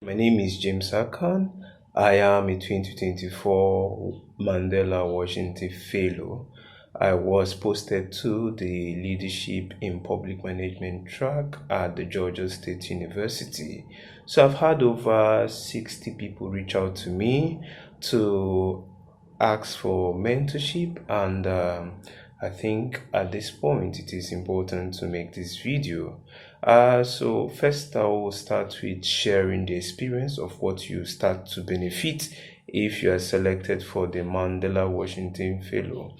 My name is James Akan. I am a 2024 Mandela Washington Fellow. I was posted to the Leadership in Public Management track at the Georgia State University. So I've had over 60 people reach out to me to ask for mentorship, and I think at this point it is important to make this video. So first I will start with sharing the experience of what you start to benefit if you are selected for the Mandela Washington Fellow.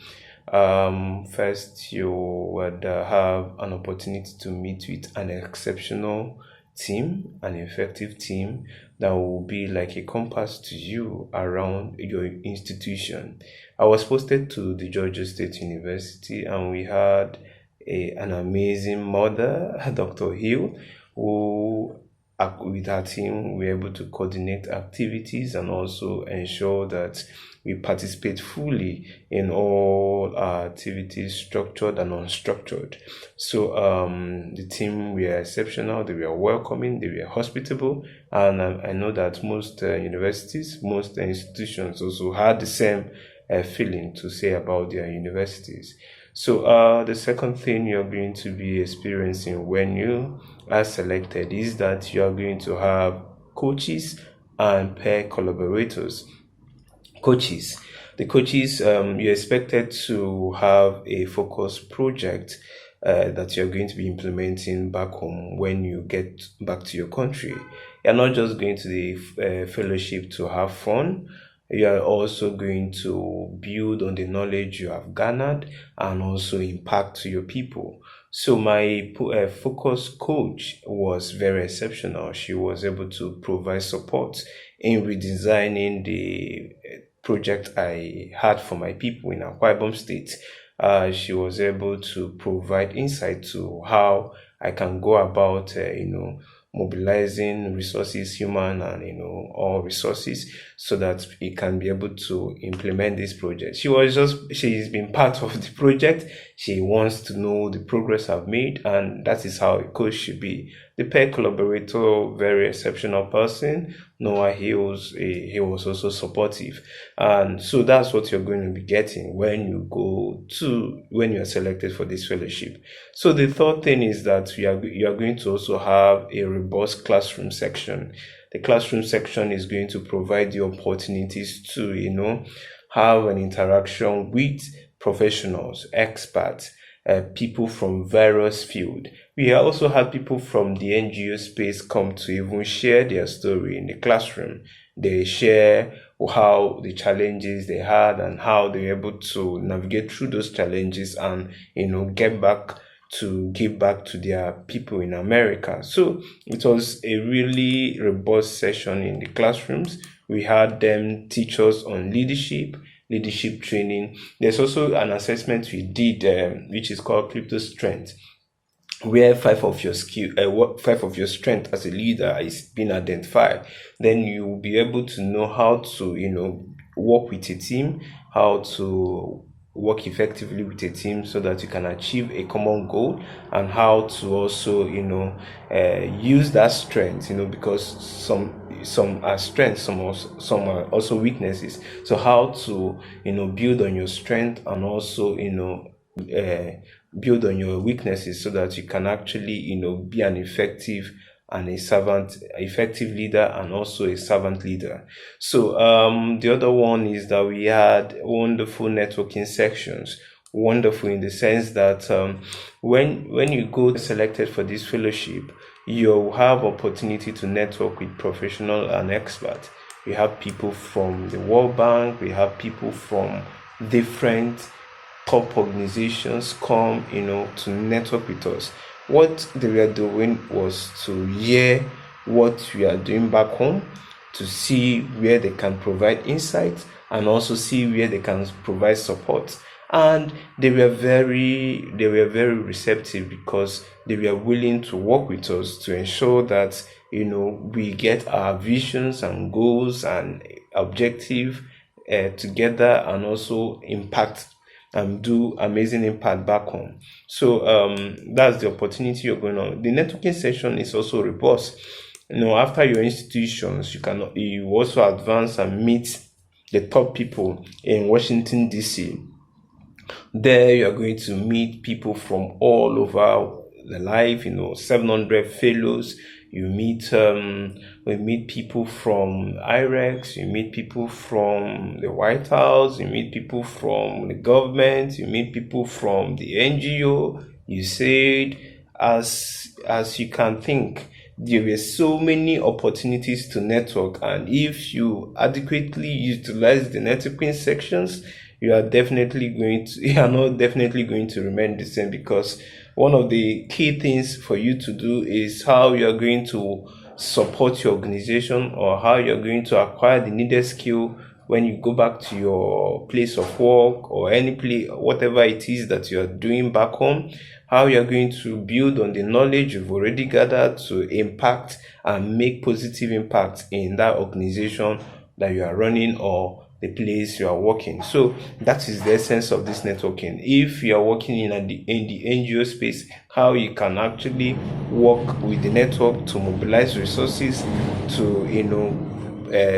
First, you would have an opportunity to meet with an exceptional team, an effective team that will be like a compass to you around your institution. I was posted to the Georgia State University, and we had an amazing mother, Dr. Hill, who with her team we were able to coordinate activities and also ensure that we participate fully in all our activities, structured and unstructured. So the team were exceptional, they were welcoming, they were hospitable, and I know that most universities, most institutions also had the same feeling to say about their universities. So the second thing you're going to be experiencing when you are selected is that you are going to have coaches and peer collaborators. Coaches. The coaches, you're expected to have a focused project that you're going to be implementing back home when you get back to your country. You're not just going to the fellowship to have fun. You are also going to build on the knowledge you have garnered and also impact to your people. So my focus coach was very exceptional. She was able to provide support in redesigning the project I had for my people in Akwa Ibom State. She was able to provide insight to how I can go about, mobilizing resources, human and all resources, so that it can be able to implement this project. She's been part of the project. She wants to know the progress I've made, and that is how a coach should be. The peer collaborator, very exceptional person. Noah, he was also supportive, and so that's what you're going to be getting when you are selected for this fellowship. So the third thing is that you are going to also have a robust classroom section. The classroom section is going to provide the opportunities to have an interaction with professionals, experts, people from various fields. We also had people from the NGO space come to even share their story in the classroom. They share how the challenges they had and how they were able to navigate through those challenges and give back to their people in America. So it was a really robust session in the classrooms. We had them teach us on leadership training. There's also an assessment we did, which is called Crypto Strength, where five of your strength as a leader is being identified. Then you'll be able to know how to work with a team, how to work effectively with a team so that you can achieve a common goal, and how to also use that strength, because some are strengths, some are also weaknesses. So how to build on your strength and also build on your weaknesses so that you can actually be an effective leader and also a servant leader. So the other one is that we had wonderful networking sections. Wonderful in the sense that when you go selected for this fellowship, you have opportunity to network with professional and experts. We have people from the World Bank, we have people from different top organizations come to network with us. What they were doing was to hear what we are doing back home, to see where they can provide insights and also see where they can provide support. And they were very receptive because they were willing to work with us to ensure that we get our visions and goals and objective together and also impact and do amazing impact back home. So that's the opportunity you're going on. The networking session is also robust. After your institutions, you also advance and meet the top people in Washington D.C. There, you are going to meet people from all over the life. 700 fellows. You meet we meet people from IREX. You meet people from the White House. You meet people from the government. You meet people from the NGO. You said, as you can think, there were so many opportunities to network, and if you adequately utilize the networking sections, you are not definitely going to remain the same, because one of the key things for you to do is how you are going to support your organization, or how you're going to acquire the needed skill when you go back to your place of work, or any place, whatever it is that you're doing back home, how you're going to build on the knowledge you've already gathered to impact and make positive impact in that organization that you are running, or the place you are working. So that is the essence of this networking. If you are working in the NGO space, how you can actually work with the network to mobilize resources to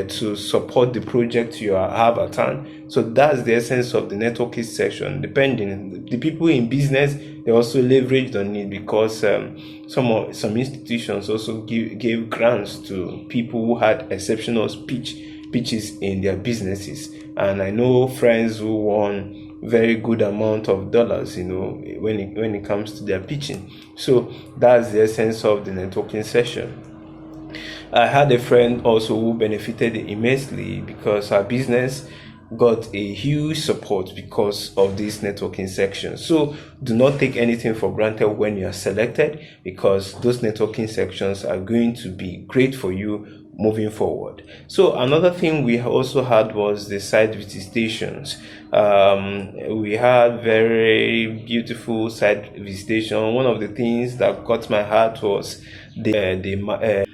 to support the project have at hand. So that's the essence of the networking session. Depending, the people in business, they also leveraged on it, because some institutions also gave grants to people who had exceptional pitches in their businesses. And I know friends who won very good amount of dollars, when it comes to their pitching. So that's the essence of the networking session. I had a friend also who benefited immensely, because her business got a huge support because of this networking section. So do not take anything for granted when you are selected, because those networking sections are going to be great for you moving forward. So another thing we also had was the site visitations. We had very beautiful site visitation. One of the things that caught my heart was the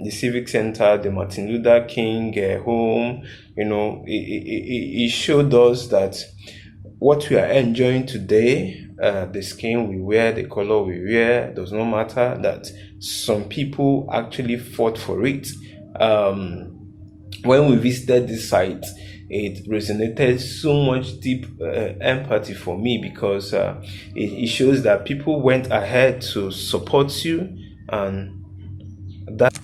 civic center, the Martin Luther King home. It showed us that what we are enjoying today, the skin we wear, the color we wear, does not matter. That some people actually fought for it. When we visited this site, it resonated so much deep empathy for me, because it shows that people went ahead to support you, and that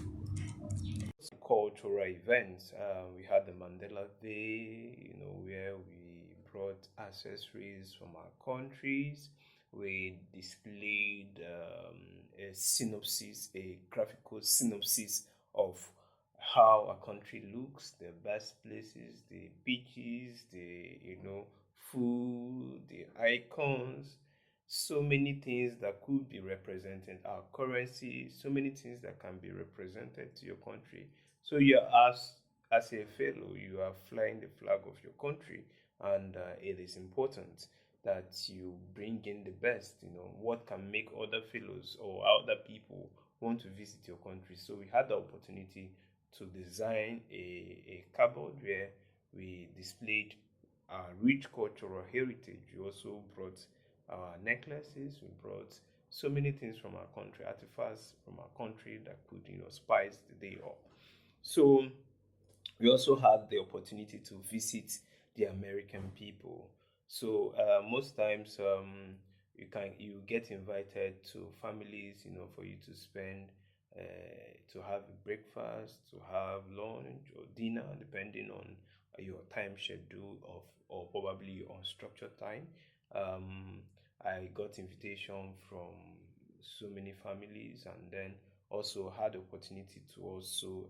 cultural events. We had the Mandela Day, where we brought accessories from our countries. We displayed a graphical synopsis of how a country looks, the best places, the beaches, the food, the icons, so many things that could be represented, our currency, so many things that can be represented to your country. So as a fellow, you are flying the flag of your country, and it is important that you bring in the best. What can make other fellows or other people want to visit your country. So we had the opportunity to design a cupboard where we displayed our rich cultural heritage. We also brought our necklaces. We brought so many things from our country, artifacts from our country that could, spice the day up. So we also had the opportunity to visit the American people. So most times, you get invited to families, for you to spend, to have breakfast, to have lunch or dinner, depending on your time schedule or probably your unstructured time. Um, I got invitation from so many families, and then also had the opportunity to also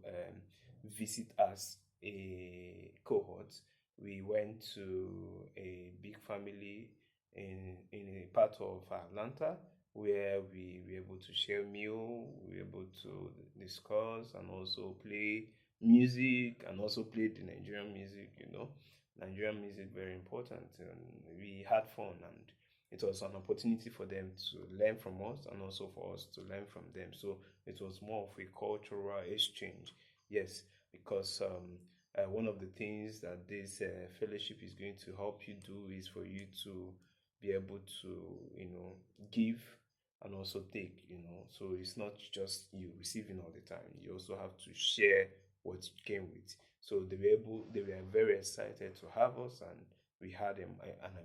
visit as a cohort. We went to a big family in a part of Atlanta, where we were able to share meal, we were able to discuss and also play music, and also play the Nigerian music. Nigerian music very important, and we had fun, and it was an opportunity for them to learn from us, and also for us to learn from them. So it was more of a cultural exchange. Yes, because one of the things that this fellowship is going to help you do is for you to be able to, give and also take, So it's not just you receiving all the time. You also have to share what you came with. So they were very excited to have us, and we had an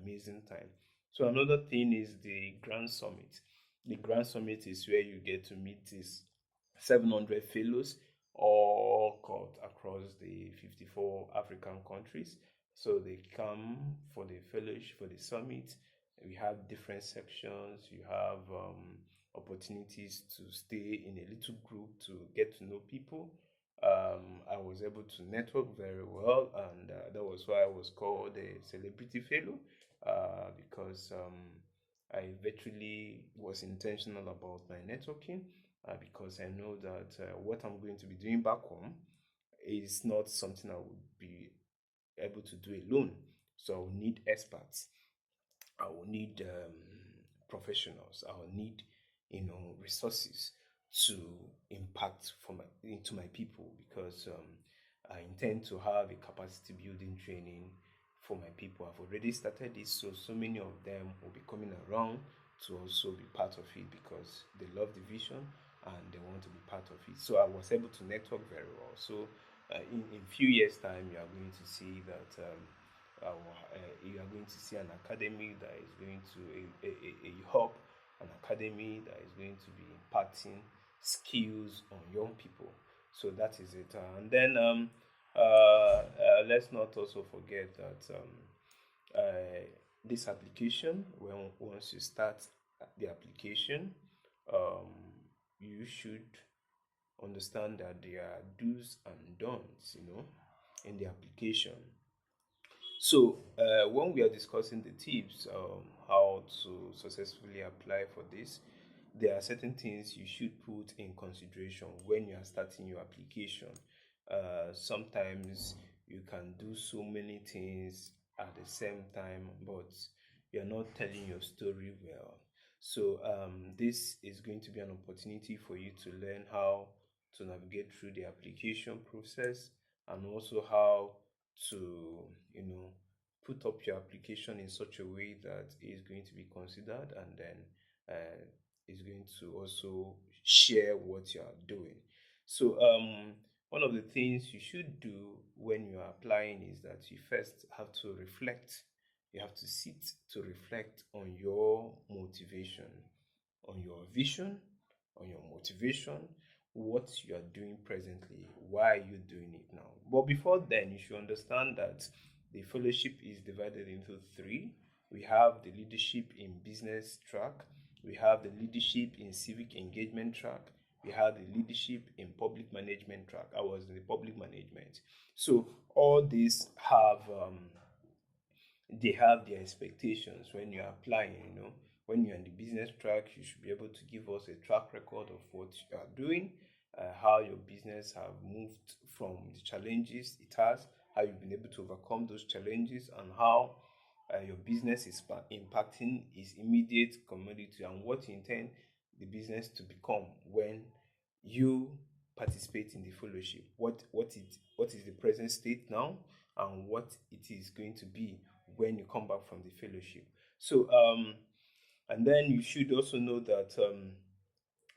amazing time. So another thing is the Grand Summit. The Grand Summit is where you get to meet these 700 fellows all cut across the 54 African countries. So they come for the fellowship, for the summit. We have different sections. You have opportunities to stay in a little group to get to know people. I was able to network very well, and that was why I was called a celebrity fellow, because I virtually was intentional about my networking, because I know that what I'm going to be doing back home is not something I would be able to do alone. So I will need experts. I will need professionals. I will need, resources to impact into my people, because I intend to have a capacity building training for my people. I've already started this, so many of them will be coming around to also be part of it, because they love the vision and they want to be part of it. So I was able to network very well. So in few years time, you are going to see that you are going to see an academy that is going to a hub, an academy that is going to be imparting skills on young people. So that is it. And then let's not also forget that this application, when once you start the application, you should understand that there are do's and don'ts, in the application. So, when we are discussing the tips, how to successfully apply for this, there are certain things you should put in consideration when you are starting your application. Sometimes you can do so many things at the same time, but you're not telling your story well. So, this is going to be an opportunity for you to learn how to navigate through the application process, and also how to, put up your application in such a way that is going to be considered, and then is going to also share what you are doing. So, one of the things you should do when you are applying is that you first have to reflect. You have to sit to reflect on your motivation, on your vision, on your motivation, what you are doing presently, why are you doing it now. But before then, you should understand that the fellowship is divided into three. We have the leadership in business track, we have the leadership in civic engagement track, we have the leadership in public management track. I was in the public management. So all these have they have their expectations when you're applying. When you're in the business track, you should be able to give us a track record of what you are doing, how your business have moved from the challenges it has, how you've been able to overcome those challenges, and how your business is impacting its immediate community, and what you intend the business to become when you participate in the fellowship. What is the present state now, and what it is going to be when you come back from the fellowship. So, and then you should also know that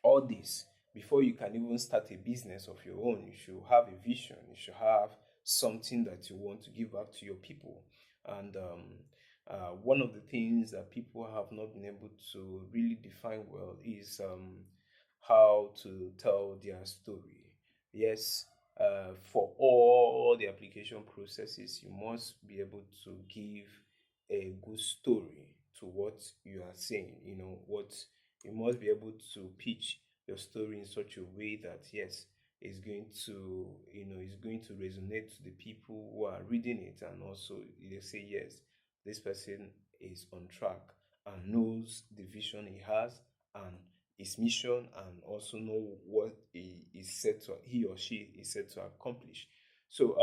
all this, before you can even start a business of your own, you should have a vision. You should have something that you want to give back to your people. And one of the things that people have not been able to really define well is how to tell their story. Yes, for all the application processes, you must be able to give a good story to what you are saying. You must be able to pitch your story in such a way that, yes, is going to resonate to the people who are reading it, and also they say, yes, this person is on track and knows the vision he has and his mission, and also know what he or she is set to accomplish. So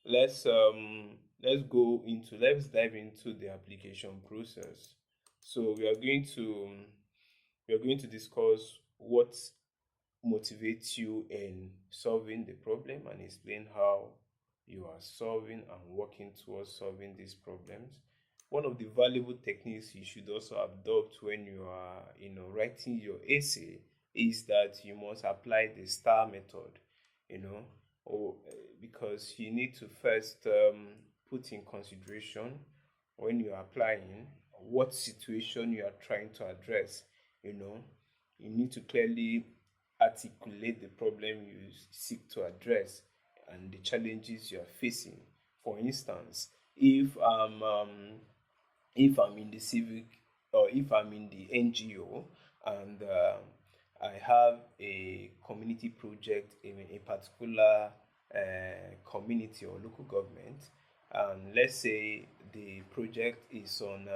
let's dive into the application process. So we are going to discuss what motivates you in solving the problem, and explain how you are solving and working towards solving these problems. one of the valuable techniques you should also adopt when you are, writing your essay is that you must apply the STAR method, you know, or because you need to first put in consideration when you are applying what situation you are trying to address. You know, you need to clearly articulate the problem you seek to address and the challenges you are facing. For instance, if I'm in the civic, or if I'm in the NGO, and I have a community project in a particular community or local government, and let's say the project is on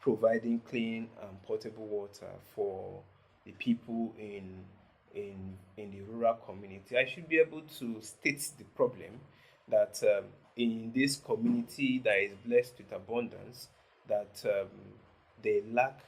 providing clean and potable water for the people in the rural community, I should be able to state the problem that in this community that is blessed with abundance, that they lack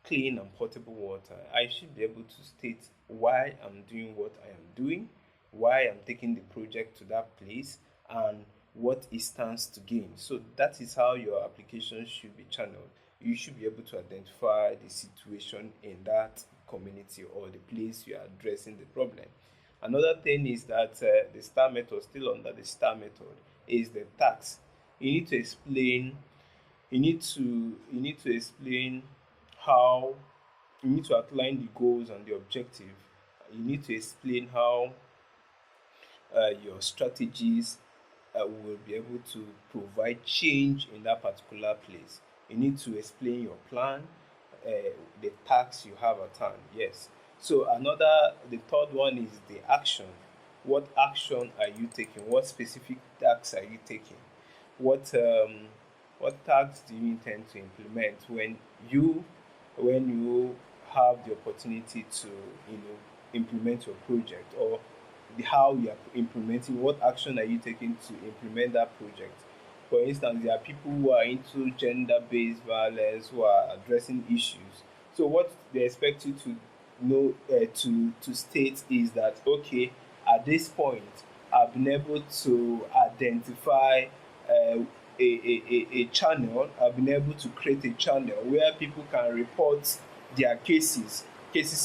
clean and potable water. I should be able to state why I'm doing what I am doing, why I'm taking the project to that place, and what it stands to gain. So that is how your application should be channeled. You should be able to identify the situation in that community or the place you are addressing the problem. Another thing is that the STAR method, still under the STAR method, is the tax. You need to explain you need to explain how you need to outline the goals and the objective. You need to explain how your strategies will be able to provide change in that particular place. You need to explain your plan, the tasks you have at hand. Yes. So the third one is the action. What action are you taking? What specific tasks are you taking? What what tasks do you intend to implement you when you have the opportunity to, implement your project, or how you are implementing, what action are you taking to implement that project. For instance, there are people who are into gender-based violence, who are addressing issues. So what they expect you to know, to state, is that okay, at this point I've been able to identify a channel. I've been able to create a channel where people can report their cases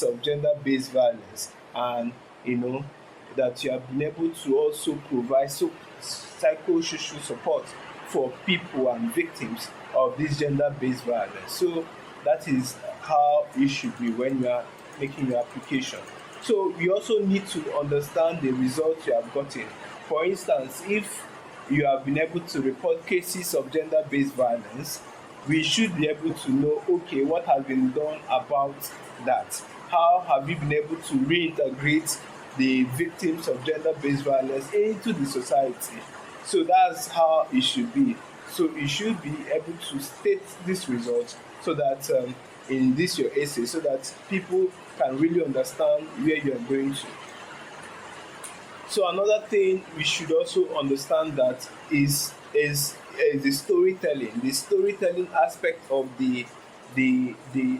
of gender-based violence, and you know that you have been able to also provide psychosocial support for people and victims of this gender-based violence. So that is how it should be when you are making your application. So you also need to understand the results you have gotten. For instance, if you have been able to report cases of gender-based violence, we should be able to know, okay, what has been done about that. How have you been able to reintegrate the victims of gender-based violence into the society? So that's how it should be. So you should be able to state this result, so that in this your essay, so that people can really understand where you are going to. So another thing we should also understand that is the storytelling. The storytelling aspect of the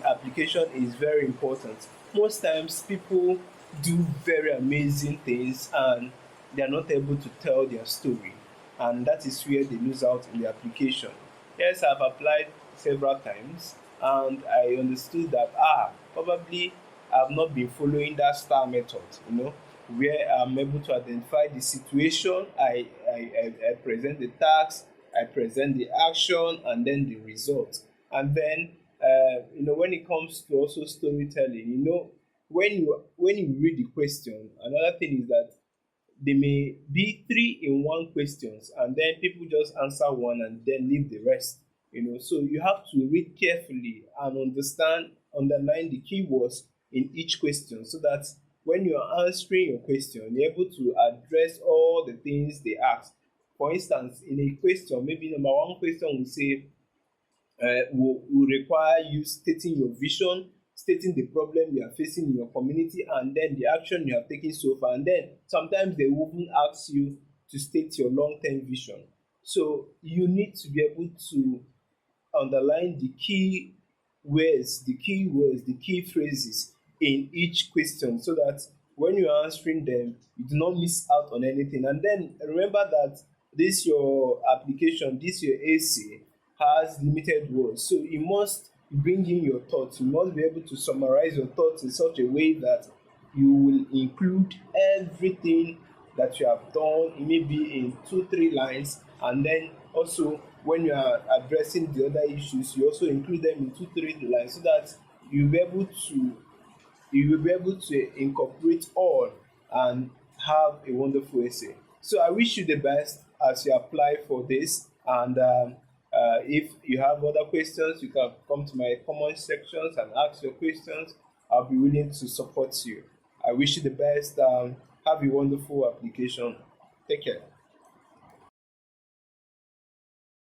application is very important. Most times people do very amazing things and they are not able to tell their story, and that is where they lose out in the application. Yes, I've applied several times and I understood that probably I've not been following that STAR method, where I'm able to identify the situation, I present the task, I present the action, and then the result. And then, when it comes to also storytelling, when you read the question, another thing is that there may be three in one questions, and then people just answer one and then leave the rest. So you have to read carefully and underline the keywords in each question, so that when you are answering your question, you're able to address all the things they ask. For instance, in a question, maybe number one question will say, will require you stating your vision, stating the problem you are facing in your community, and then the action you have taken so far. And then sometimes they will even ask you to state your long-term vision. So you need to be able to underline the key phrases in each question, so that when you are answering them, you do not miss out on anything. And then remember that this your application, this your essay has limited words, so you must bring in your thoughts. You must be able to summarize your thoughts in such a way that you will include everything that you have done, it may be in 2 3 lines, and then also when you are addressing the other issues, you also include them in 2 3 lines, so that you'll be able to incorporate all and have a wonderful essay. So I wish you the best as you apply for this. And if you have other questions, you can come to my comment sections and ask your questions. I'll be willing to support you. I wish you the best. Have a wonderful application. Take care.